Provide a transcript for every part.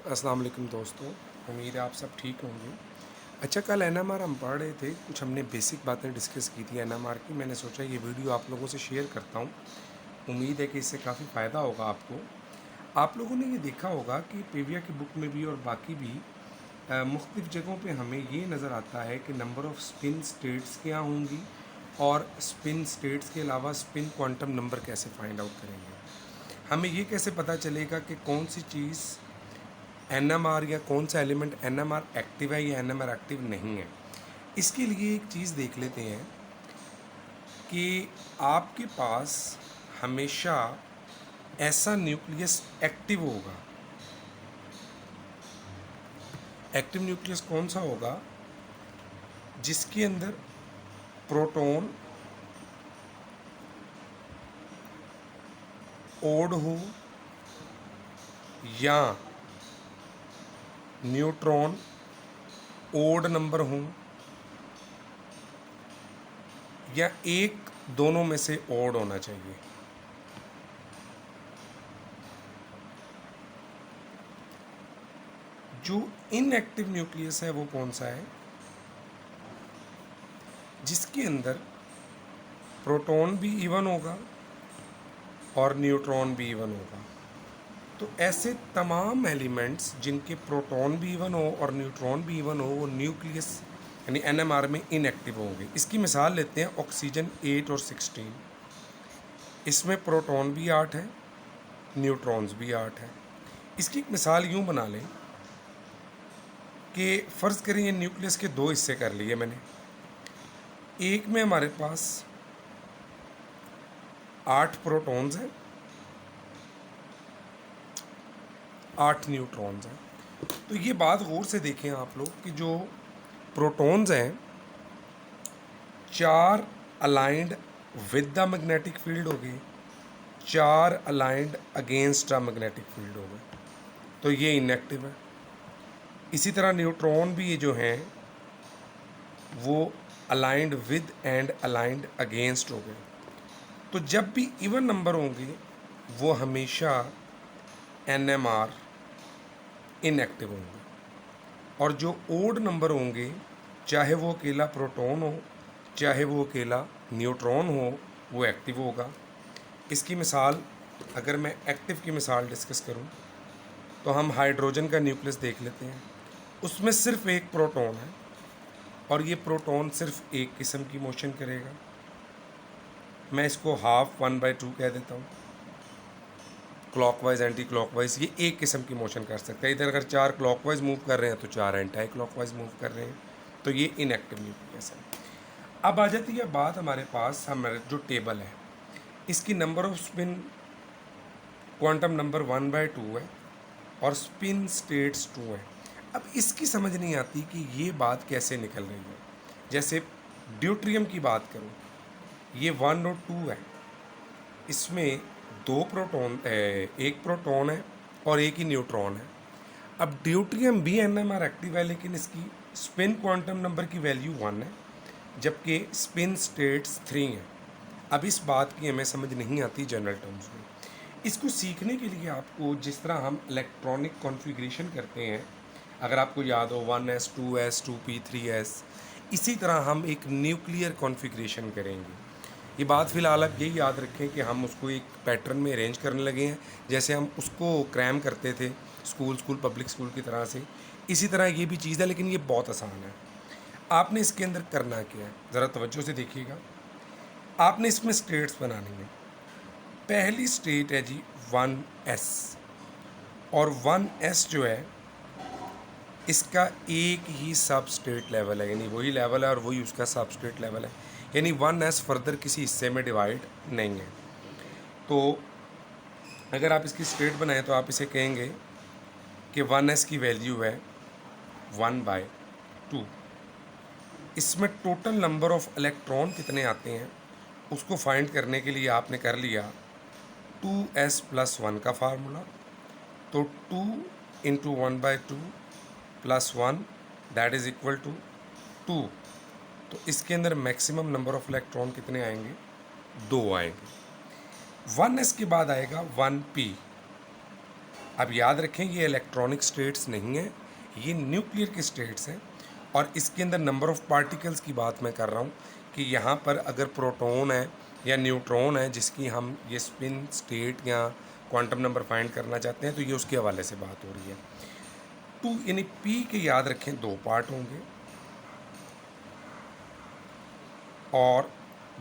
अस्सलाम वालेकुम दोस्तों, उम्मीद है आप सब ठीक होंगे। अच्छा, कल एनएमआर हम पढ़ रहे थे, कुछ हमने बेसिक बातें डिस्कस की थी एनएमआर की। मैंने सोचा ये वीडियो आप लोगों से शेयर करता हूँ। उम्मीद है कि इससे काफ़ी फ़ायदा होगा आपको। आप लोगों ने ये देखा होगा कि पेविया की बुक में भी और बाकी भी मुख्तलिफ़ जगहों पे हमें ये नज़र आता है कि नंबर ऑफ़ स्पिन स्टेट्स क्या होंगी और स्पिन स्टेट्स के अलावा स्पिन क्वांटम नंबर कैसे फाइंड आउट करेंगे। हमें ये कैसे पता चलेगा कि कौन सी चीज़ एनएमआर या कौन सा एलिमेंट एनएमआर एक्टिव है या एनएमआर एक्टिव नहीं है। इसके लिए एक चीज़ देख लेते हैं कि आपके पास हमेशा ऐसा न्यूक्लियस एक्टिव होगा। एक्टिव न्यूक्लियस कौन सा होगा? जिसके अंदर प्रोटॉन ओड हो या न्यूट्रॉन ओड नंबर हो या एक दोनों में से ओड होना चाहिए। जो इनएक्टिव न्यूक्लियस है वो कौन सा है? जिसके अंदर प्रोटॉन भी इवन होगा और न्यूट्रॉन भी इवन होगा। तो ऐसे तमाम एलिमेंट्स जिनके प्रोटॉन भी इवन हो और न्यूट्रॉन भी इवन हो, वो न्यूक्लियस यानी एनएमआर में इनएक्टिव होंगे। इसकी मिसाल लेते हैं ऑक्सीजन 8 और 16। इसमें प्रोटॉन भी 8 है, न्यूट्रॉन्स भी 8 है। इसकी एक मिसाल यूँ बना लें कि फ़र्ज़ करें ये न्यूक्लियस के दो हिस्से कर लिए मैंने। एक में हमारे पास 8 प्रोटॉन्स हैं, 8 न्यूट्रॉन्स हैं। तो ये बात गौर से देखें आप लोग कि जो प्रोटॉन्स हैं 4 aligned with the magnetic field हो गए, 4 aligned against the magnetic field हो गए, तो ये इनएक्टिव है। इसी तरह न्यूट्रॉन भी ये जो हैं वो aligned with and aligned against हो गए। तो जब भी इवन नंबर होंगे वो हमेशा एनएमआर इनएक्टिव होंगे, और जो ओड नंबर होंगे, चाहे वो अकेला प्रोटॉन हो चाहे वो अकेला न्यूट्रॉन हो, वो एक्टिव होगा। इसकी मिसाल, अगर मैं एक्टिव की मिसाल डिस्कस करूं तो हम हाइड्रोजन का न्यूक्लियस देख लेते हैं। उसमें सिर्फ एक प्रोटॉन है और ये प्रोटॉन सिर्फ एक किस्म की मोशन करेगा। मैं इसको हाफ 1/2 कह देता हूँ। क्लॉकवाइज एंटी क्लॉकवाइज ये एक किस्म की मोशन कर सकता है। इधर अगर 4 क्लॉकवाइज मूव कर रहे हैं तो 4 एंटी क्लॉकवाइज मूव कर रहे हैं, तो ये इनएक्टिव न्यूक्लियस है। अब आ जाती है बात हमारे पास, हमारे जो टेबल है इसकी number off spin quantum number 1/2 है और स्पिन स्टेट्स 2 है। अब इसकी समझ नहीं आती कि ये बात कैसे निकल रही है। जैसे ड्यूट्रियम की बात करूँ, ये 1 और 2 है, इसमें दो प्रोटॉन, एक प्रोटॉन है और एक ही न्यूट्रॉन है। अब ड्यूट्रियम भी एनएमआर एक्टिव है, लेकिन इसकी स्पिन क्वांटम नंबर की वैल्यू 1 है जबकि स्पिन स्टेट्स 3 हैं। अब इस बात की हमें समझ नहीं आती जनरल टर्म्स में। इसको सीखने के लिए आपको, जिस तरह हम इलेक्ट्रॉनिक कॉन्फ़िगरेशन करते हैं, अगर आपको याद हो 1s 2s 2p 3s, इसी तरह हम एक न्यूक्लियर कॉन्फ़िगरेशन करेंगे। ये बात फ़िलहाल आप यही याद रखें कि हम उसको एक पैटर्न में अरेंज करने लगे हैं, जैसे हम उसको क्रैम करते थे स्कूल पब्लिक स्कूल की तरह से। इसी तरह ये भी चीज़ है, लेकिन ये बहुत आसान है। आपने इसके अंदर करना क्या है, ज़रा तवज्जो से देखिएगा। आपने इसमें स्टेट्स बनानी है। पहली स्टेट है जी 1s, और 1s जो है इसका एक ही सब स्टेट लेवल है, यानी वही लेवल है और वही उसका सब स्टेट लेवल है, यानी 1s फर्दर किसी हिस्से में डिवाइड नहीं है। तो अगर आप इसकी स्टेट बनाएं तो आप इसे कहेंगे कि 1s की वैल्यू है 1/2। इसमें टोटल नंबर ऑफ़ इलेक्ट्रॉन कितने आते हैं उसको फाइंड करने के लिए आपने कर लिया 2s+1 का फार्मूला। तो 2 × 1/2 + 1 दैट इज़ इक्वल टू 2। तो इसके अंदर मैक्सिमम नंबर ऑफ़ इलेक्ट्रॉन कितने आएंगे? 2 आएंगे। 1s के बाद आएगा 1p। अब याद रखें ये इलेक्ट्रॉनिक स्टेट्स नहीं है, ये न्यूक्लियर के स्टेट्स हैं। और इसके अंदर नंबर ऑफ़ पार्टिकल्स की बात मैं कर रहा हूँ कि यहाँ पर अगर प्रोटॉन है या न्यूट्रॉन है जिसकी हम ये स्पिन स्टेट या क्वांटम नंबर फाइंड करना चाहते हैं, तो ये उसके हवाले से बात हो रही है। टू यानी पी के याद रखें 2 पार्ट होंगे और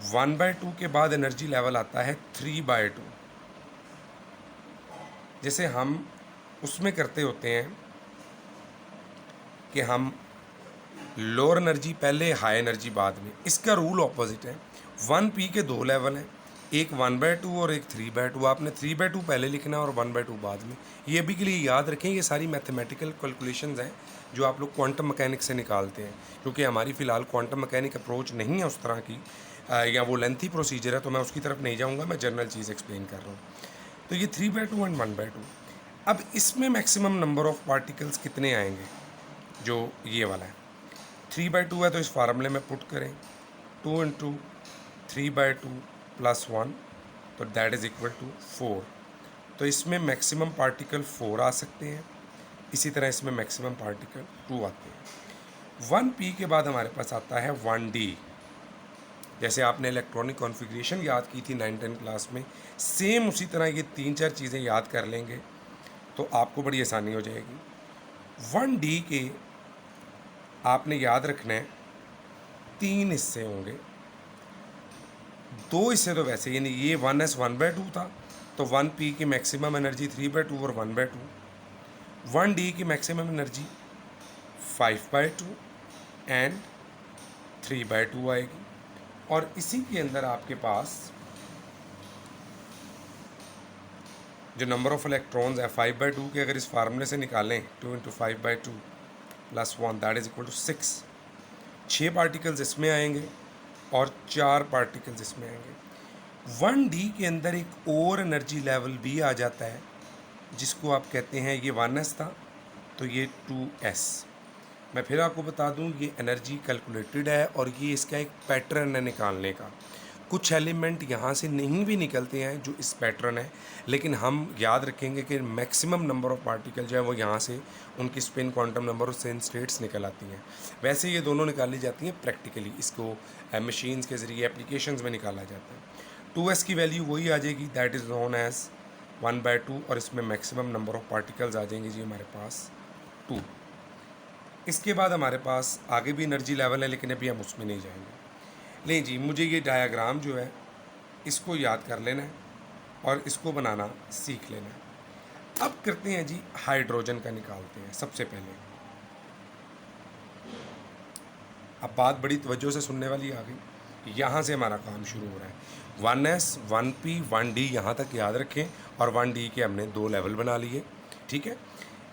1/2 के बाद एनर्जी लेवल आता है 3/2। जैसे हम उसमें करते होते हैं कि हम लोअर एनर्जी पहले, हाई एनर्जी बाद में। इसका रूल ऑपोजिट है। 1p के 2 लेवल हैं, एक 1/2 और एक 3/2। आपने 3/2 पहले लिखना है और 1/2 बाद में। ये अभी के लिए याद रखें, ये सारी मैथमेटिकल कैलकुलेशंस हैं जो आप लोग क्वांटम मैकेनिक्स से निकालते हैं, क्योंकि हमारी फ़िलहाल क्वांटम मैकेनिक अप्रोच नहीं है उस तरह की, या वो लेंथी प्रोसीजर है, तो मैं उसकी तरफ नहीं जाऊँगा। मैं जनरल चीज़ एक्सप्लेन कर रहा हूँ। तो ये 3/2 एंड 1/2। अब इसमें मैक्सिमम नंबर ऑफ़ पार्टिकल्स कितने आएंगे? जो ये वाला है 3/2 है, तो इस फार्मूले में पुट करें 2 इंटू 3/2 प्लस 1, तो दैट इज़ इक्वल टू 4। तो इसमें मैक्सिमम पार्टिकल 4 आ सकते हैं, इसी तरह इसमें मैक्सिमम पार्टिकल 2 आते हैं। 1p के बाद हमारे पास आता है 1d। जैसे आपने इलेक्ट्रॉनिक कॉन्फ़िगरेशन याद की थी 9-10 क्लास में, सेम उसी तरह ये 3-4 चीज़ें याद कर लेंगे तो आपको बड़ी आसानी हो जाएगी। 1d के आपने याद रखना है 3 हिस्से होंगे। 2 हिस्से तो वैसे, यानी ये 1s 1/2 था, तो 1p की मैक्सिमम एनर्जी 3/2 और 1/2। 1d की मैक्सिमम एनर्जी 5/2 एंड 3/2 आएगी। और इसी के अंदर आपके पास जो नंबर ऑफ़ इलेक्ट्रॉन्स है 5/2 के, अगर इस फार्मूले से निकालें 2 into 5/2 plus 1 that is equal to 6। 6 particles इसमें आएंगे और 4 पार्टिकल्स इसमें आएंगे। 1d के अंदर एक और एनर्जी लेवल भी आ जाता है जिसको आप कहते हैं, ये 1s था तो ये 2s। मैं फिर आपको बता दूं, ये एनर्जी कैलकुलेटेड है और ये इसका एक पैटर्न है निकालने का। कुछ एलिमेंट यहाँ से नहीं भी निकलते हैं जो इस पैटर्न है, लेकिन हम याद रखेंगे कि मैक्सिमम नंबर ऑफ़ पार्टिकल जो है वो यहाँ से उनकी स्पिन, क्वांटम नंबर और सेन स्टेट्स निकल आती हैं। वैसे ये दोनों निकाली जाती हैं प्रैक्टिकली, इसको मशीन्स के ज़रिए एप्लीकेशंस में निकाला जाता है। 2s की वैल्यू वही आ जाएगी, दैट इज़ नोन एज 1/2, और इसमें मैक्सिमम नंबर ऑफ़ पार्टिकल्स आ जाएंगे जी हमारे पास 2। इसके बाद हमारे पास आगे भी एनर्जी लेवल है, लेकिन अभी हम उसमें नहीं जाएंगे। नहीं जी, मुझे ये डायग्राम जो है इसको याद कर लेना है और इसको बनाना सीख लेना है। अब करते हैं जी, हाइड्रोजन का निकालते हैं सबसे पहले। अब बात बड़ी तवज्जो से सुनने वाली आ गई, यहाँ से हमारा काम शुरू हो रहा है। 1s 1p 1d यहाँ तक याद रखें, और 1d के हमने 2 लेवल बना लिए, ठीक है।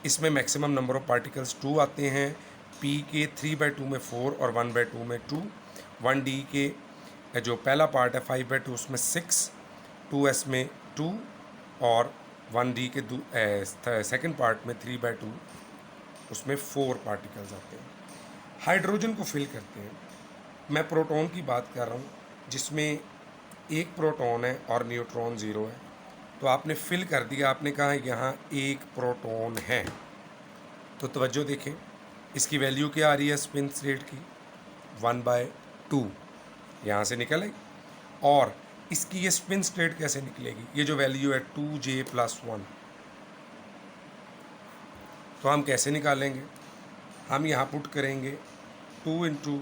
इसमें मैक्सिमम नंबर ऑफ़ पार्टिकल्स 2 आते हैं। p के 3/2 में 4 और 1/2 में 2। 1d के जो पहला पार्ट है 5/2 उसमें 6, 2s में 2 और 1d के सेकंड पार्ट में 3/2 उसमें 4 पार्टिकल्स आते हैं। हाइड्रोजन को फिल करते हैं। मैं प्रोटॉन की बात कर रहा हूँ जिसमें एक प्रोटॉन है और न्यूट्रॉन 0 है, तो आपने फिल कर दिया, आपने कहा यहाँ एक प्रोटॉन है। तो तवज्जो देखें, इसकी वैल्यू क्या आ रही है स्पिन स्टेट की, 1/2 यहाँ से निकल आई। और इसकी ये स्पिन स्टेट कैसे निकलेगी, ये जो वैल्यू है 2j + 1, तो हम कैसे निकालेंगे? हम यहाँ पुट करेंगे 2 इंटू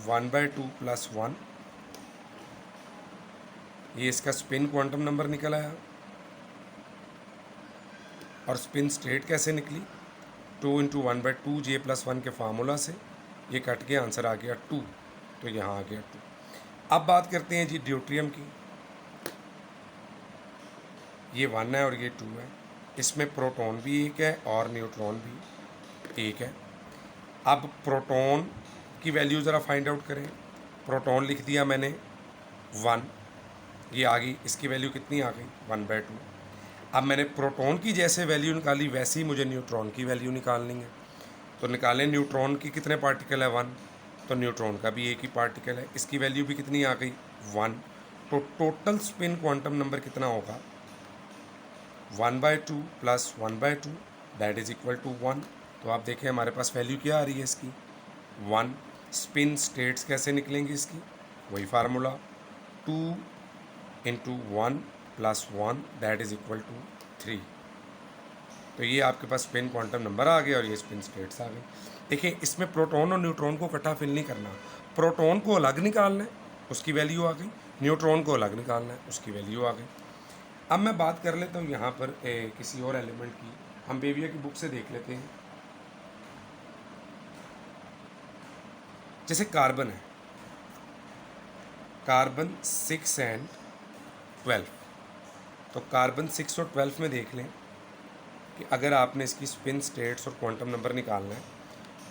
1/2 + 1, ये इसका स्पिन क्वांटम नंबर निकल आया। और स्पिन स्टेट कैसे निकली, 2 इंटू 1/2j + 1 के फार्मूला से, ये कट के आंसर आ गया 2, तो यहाँ आ गया 2। अब बात करते हैं जी ड्यूट्रियम की। ये 1 है और ये 2 है, इसमें प्रोटॉन भी एक है और न्यूट्रॉन भी एक है। अब प्रोटॉन की वैल्यू ज़रा फाइंड आउट करें। प्रोटॉन लिख दिया मैंने 1, ये आ गई, इसकी वैल्यू कितनी आ गई 1/2। अब मैंने प्रोटॉन की जैसे वैल्यू निकाली वैसे ही मुझे न्यूट्रॉन की वैल्यू निकालनी है, तो निकालें न्यूट्रॉन की कितने पार्टिकल है 1, तो न्यूट्रॉन का भी एक ही पार्टिकल है, इसकी वैल्यू भी कितनी आ गई 1। तो टोटल स्पिन क्वांटम नंबर कितना होगा 1/2 plus 1/2 that is equal to 1। तो आप देखें हमारे पास वैल्यू क्या आ रही है इसकी 1। स्पिन स्टेट्स कैसे निकलेंगी इसकी, वही formula 2 into 1 plus 1 that is equal to 3। तो ये आपके पास स्पिन क्वांटम नंबर आ गया और ये स्पिन स्टेट्स आ गई। देखिए इसमें प्रोटॉन और न्यूट्रॉन को इकट्ठा फिल नहीं करना, प्रोटॉन को अलग निकालना है उसकी वैल्यू आ गई, न्यूट्रॉन को अलग निकालना है उसकी वैल्यू आ गई। अब मैं बात कर लेता हूँ यहाँ पर किसी और एलिमेंट की, हम बेबिया की बुक से देख लेते हैं। जैसे कार्बन है, कार्बन 6 एंड 12। तो कार्बन 6 और 12 में देख लें कि अगर आपने इसकी स्पिन स्टेट्स और क्वांटम नंबर निकालना है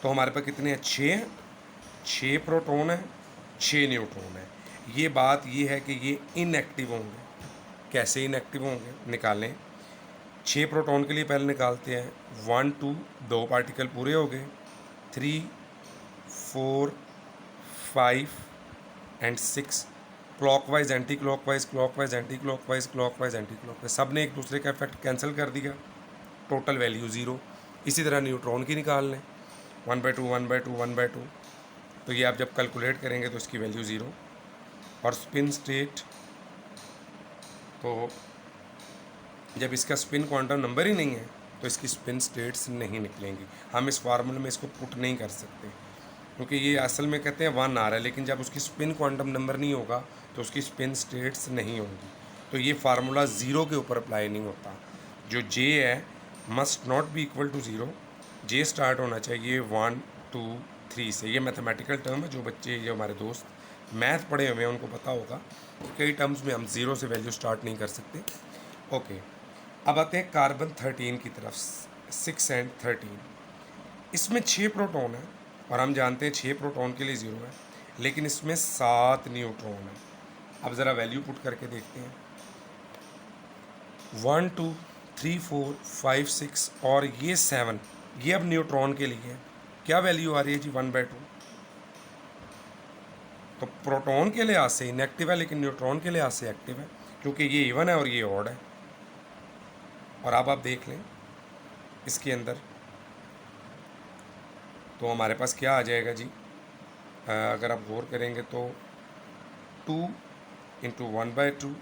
तो हमारे पास कितने हैं, 6 हैं। 6 प्रोटॉन है, 6 न्यूट्रॉन है। ये बात ये है कि ये इनएक्टिव होंगे। कैसे इनएक्टिव होंगे निकालें, 6 प्रोटॉन के लिए पहले निकालते हैं। 1 2 2 पार्टिकल पूरे हो गए, 3 4 5 and 6 clockwise anti clockwise, clockwise anti clockwise, clockwise anti clockwise, सब ने एक दूसरे का इफेक्ट कैंसिल कर दिया, टोटल वैल्यू 0। इसी तरह न्यूट्रॉन की निकाल लें, 1/2 1/2 1/2। तो ये आप जब कैलकुलेट करेंगे तो इसकी वैल्यू 0। और स्पिन स्टेट, तो जब इसका स्पिन क्वांटम नंबर ही नहीं है तो इसकी स्पिन स्टेट्स नहीं निकलेंगी। हम इस फार्मूले में इसको पुट नहीं कर सकते क्योंकि ये असल में कहते हैं 1 आ रहा है, लेकिन जब उसकी स्पिन क्वांटम नंबर नहीं होगा तो उसकी स्पिन स्टेट्स नहीं होंगी। तो ये फार्मूला 0 के ऊपर अप्लाई नहीं होता। जो जे है must not be equal to 0, J start होना चाहिए 1 2 3 से। ये मैथमेटिकल टर्म है, जो बच्चे जो हमारे दोस्त मैथ पढ़े हुए हैं उनको पता होगा कि कई टर्म्स में हम 0 से वैल्यू स्टार्ट नहीं कर सकते। ओके, अब आते हैं कार्बन 13 की तरफ, 6 एंड 13। इसमें 6 प्रोटॉन है और हम जानते हैं 6 प्रोटॉन के लिए 0 है, लेकिन इसमें 7 न्यूट्रॉन है। अब ज़रा वैल्यू पुट करके देखते हैं, 1 2 3 4 5 6 और ये 7, ये अब न्यूट्रॉन के लिए है। क्या वैल्यू आ रही है जी, 1/2। तो प्रोटॉन के लिहाज से इनएक्टिव है लेकिन न्यूट्रॉन के लिहाज से एक्टिव है, क्योंकि ये इवन है और ये ऑड है। और अब आप देख लें इसके अंदर तो हमारे पास क्या आ जाएगा जी, अगर आप गौर करेंगे तो 2 इंटू 1/2।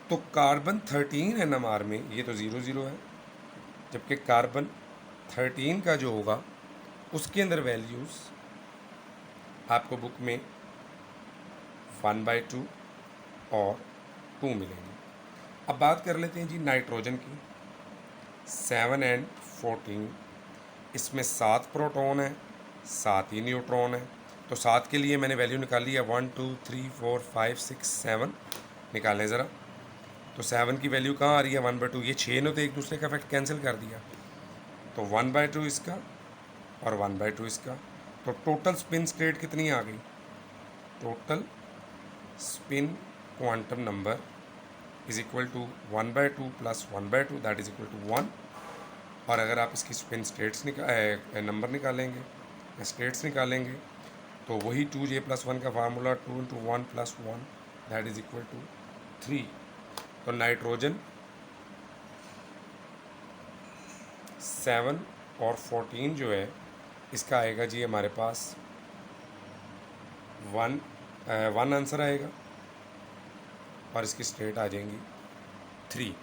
तो कार्बन 13 NMR में ये तो 0 0 है, जबकि कार्बन 13 का जो होगा उसके अंदर वैल्यूज़ आपको बुक में 1/2 और 2 मिलेंगे। अब बात कर लेते हैं जी नाइट्रोजन की, 7 एंड 14। इसमें 7 प्रोटॉन है, 7 ही न्यूट्रॉन है। तो 7 के लिए मैंने वैल्यू निकाली है 1 2 3 4 5 6 7। निकालें ज़रा, तो 7 की वैल्यू कहाँ आ रही है, 1/2। ये 6 ने तो एक दूसरे का इफेक्ट कैंसिल कर दिया, तो 1/2 इसका और 1/2 इसका। तो टोटल स्पिन स्टेट कितनी आ गई, total spin quantum number is equal to 1/2 plus 1/2 that is equal to 1। और अगर आप इसकी स्पिन स्टेट्स नंबर निकालेंगे या स्टेट्स निकालेंगे तो वही 2J + 1 का formula 2 into 1 + 1 that is equal to 3। तो नाइट्रोजन 7 और 14 जो है इसका आएगा जी हमारे पास 1 आंसर आएगा और इसकी स्टेट आ जाएंगी 3।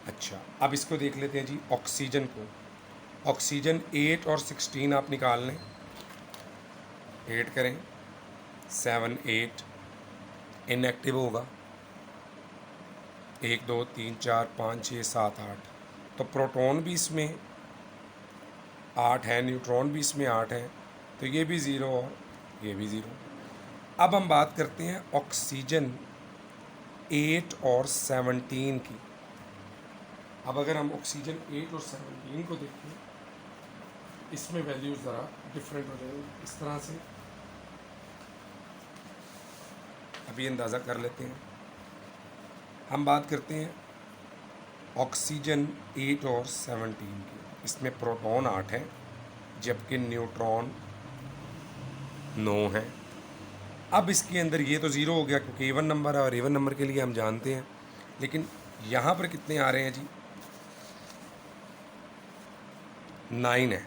अच्छा, अब इसको देख लेते हैं जी ऑक्सीजन को। ऑक्सीजन 8 और 16 आप निकाल लें, 8 करें, 7 8 इनएक्टिव होगा, 1 2 3 4 5 6 7 8। तो प्रोटॉन भी इसमें 8 है, न्यूट्रॉन भी इसमें 8 है, तो ये भी 0 और ये भी 0। अब हम बात करते हैं ऑक्सीजन 8 और 17 की। अब अगर हम ऑक्सीजन 8 और 17 को देखें, इसमें वैल्यूज़ ज़रा डिफरेंट हो जाएगी इस तरह से। अभी अंदाज़ा कर लेते हैं, हम बात करते हैं ऑक्सीजन 8 और 17 की। इसमें प्रोटॉन 8 है जबकि न्यूट्रॉन 9 है। अब इसके अंदर ये तो ज़ीरो हो गया क्योंकि इवन नंबर है और इवन नंबर के लिए हम जानते हैं, लेकिन यहाँ पर कितने आ रहे हैं जी, 9 है।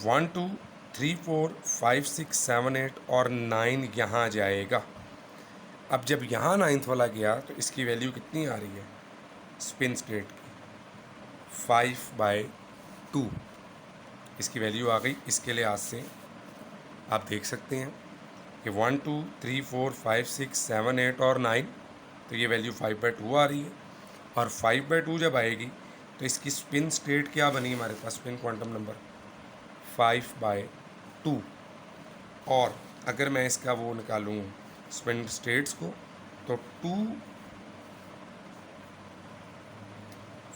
1 2 3 4 5 6 7 8 और 9 यहाँ जाएगा। अब जब यहाँ 9th वाला गया तो इसकी वैल्यू कितनी आ रही है स्पिन स्टेट की, 5/2 इसकी वैल्यू आ गई। इसके लिए आज से आप देख सकते हैं कि 1 2 3 4 5 6 7 8 और 9, तो ये वैल्यू 5/2 आ रही है। और 5/2 जब आएगी तो इसकी स्पिन स्टेट क्या बनी हमारे पास, स्पिन क्वांटम नंबर 5/2। और अगर मैं इसका वो निकालूँ स्पिन स्टेट्स को, तो 2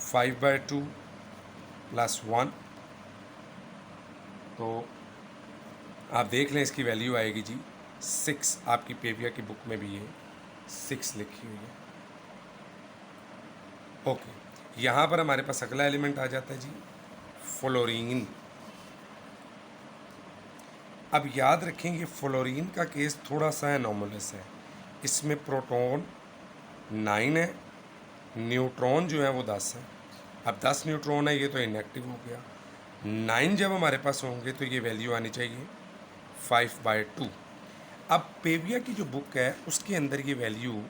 5/2 प्लस 1, तो आप देख लें इसकी वैल्यू आएगी जी 6। आपकी पेविया की बुक में भी ये 6 लिखी हुई है। ओके, यहाँ पर हमारे पास अगला एलिमेंट आ जाता है जी फ्लोरीन। अब याद रखेंगे फ्लोरीन का केस थोड़ा सा एनोमलस है। इसमें प्रोटॉन 9 है, न्यूट्रॉन जो है वो 10 है। अब 10 न्यूट्रॉन है, ये तो इनएक्टिव हो गया। 9 जब हमारे पास होंगे तो ये वैल्यू आनी चाहिए 5/2। अब पेविया की जो बुक है उसके अंदर ये वैल्यू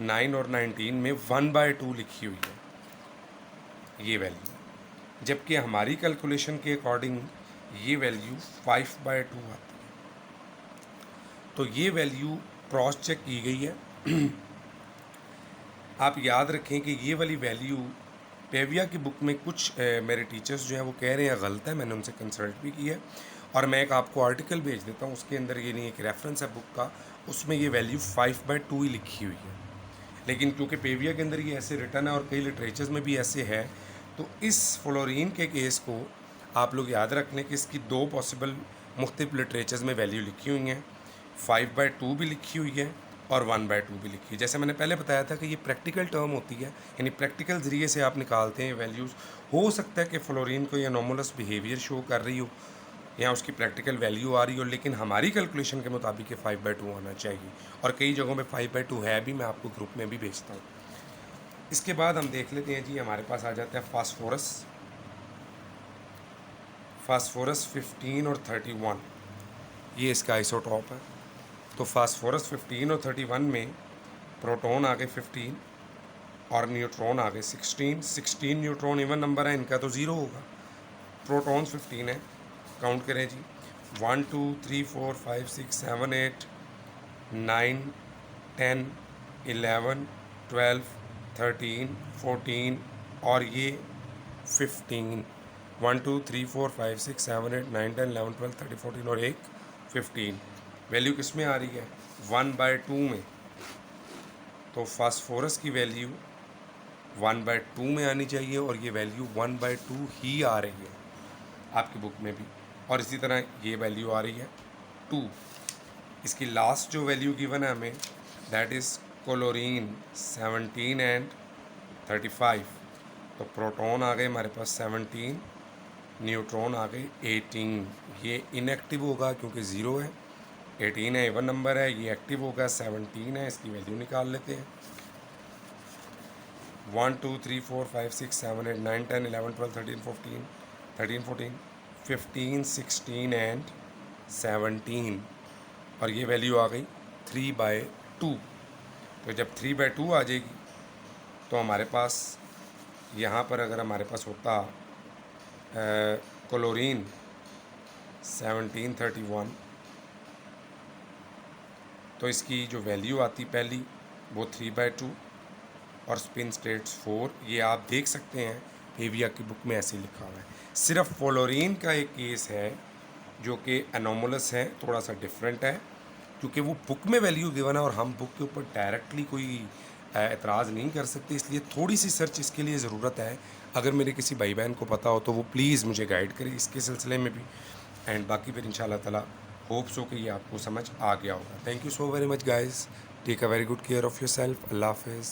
9 और 19 में 1/2 लिखी हुई है ये वैल्यू, जबकि हमारी कैलकुलेशन के अकॉर्डिंग ये वैल्यू 5/2 आती है। तो ये वैल्यू क्रॉस चेक की गई है। आप याद रखें कि ये वाली वैल्यू पेविया की बुक में कुछ मेरे टीचर्स जो हैं वो कह रहे हैं गलत है, मैंने उनसे कंसल्ट भी की है और मैं एक आपको आर्टिकल भेज देता हूँ, उसके अंदर ये नहीं एक रेफरेंस है बुक का, उसमें ये वैल्यू 5/2 ही लिखी हुई है। लेकिन क्योंकि पेविया के अंदर ये ऐसे रिटर्न है और कई लिटरेचर्स में भी ऐसे है, तो इस फ्लोरीन के केस को आप लोग याद रख लें कि इसकी 2 पॉसिबल मुख्तलिफ लिटरेचर्स में वैल्यू लिखी हुई हैं। 5/2 भी लिखी हुई है और 1/2 भी लिखी है। जैसे मैंने पहले बताया था कि ये प्रैक्टिकल टर्म होती है, यानी प्रैक्टिकल ज़रिए से आप निकालते हैं वैल्यूज़। हो सकता है कि फ्लोरीन को ये अनोमलस बिहेवियर शो कर रही हो या उसकी प्रैक्टिकल वैल्यू आ रही हो, लेकिन हमारी कैलकुलेशन के मुताबिक ये 5/2 आना चाहिए और कई जगहों पे 5/2 है भी, मैं आपको ग्रुप में भी भेजता हूँ। इसके बाद हम देख लेते हैं जी, हमारे पास आ जाता है फास्फोरस। फास्फोरस 15 और 31 ये इसका आइसोटॉप है। तो फास्फोरस 15 और 31 में प्रोटॉन आ गए 15 और न्यूट्रॉन आ गए 16। 16 न्यूट्रॉन इवन नंबर है, इनका तो ज़ीरो होगा। प्रोटॉन्स 15 है, काउंट करें जी 1 2 3 4 5 6 7 8 9 10 11 12 13 14 और ये 15। 1 2 3 4 5 6 7 8 9 10 11 12 13 14 और एक 15। वैल्यू किस में आ रही है 1/2 में। तो फास्फोरस की वैल्यू 1/2 में आनी चाहिए और ये वैल्यू 1/2 ही आ रही है आपकी बुक में भी। और इसी तरह ये वैल्यू आ रही है 2। इसकी लास्ट जो वैल्यू गिवन है हमें, दैट इज़ क्लोरीन 17 एंड 35। तो प्रोटॉन आ गए हमारे पास 17, न्यूट्रॉन आ गए 18। ये इनएक्टिव होगा क्योंकि ज़ीरो है। 18 है इवन नंबर है, ये एक्टिव होगा 17 है, इसकी वैल्यू निकाल लेते हैं। 1 2 3 4 5 6 7 8 9 10 11 12 13 14 13 14 15 16 एंड 17 और ये वैल्यू आ गई 3/2। तो जब 3/2 आ जाएगी तो हमारे पास यहाँ पर अगर हमारे पास होता क्लोरीन 1731 तो इसकी जो वैल्यू आती पहली वो 3/2 और स्पिन स्टेट्स 4। ये आप देख सकते हैं पेविया की बुक में ऐसे लिखा हुआ है। सिर्फ फ्लोरीन का एक केस है जो कि एनोमलस है, थोड़ा सा डिफरेंट है क्योंकि वो बुक में वैल्यू गिवन है और हम बुक के ऊपर डायरेक्टली कोई एतराज़ नहीं कर सकते, इसलिए थोड़ी सी सर्च इसके लिए ज़रूरत है। अगर मेरे किसी भाई बहन को पता हो तो वो प्लीज़ मुझे गाइड करें इसके सिलसिले में भी। एंड बाकी फिर इंशाल्लाह ताला होप सो कि ये आपको समझ आ गया होगा। Thank you so very much guys, take a very good care of yourself. अल्लाह हाफिज़।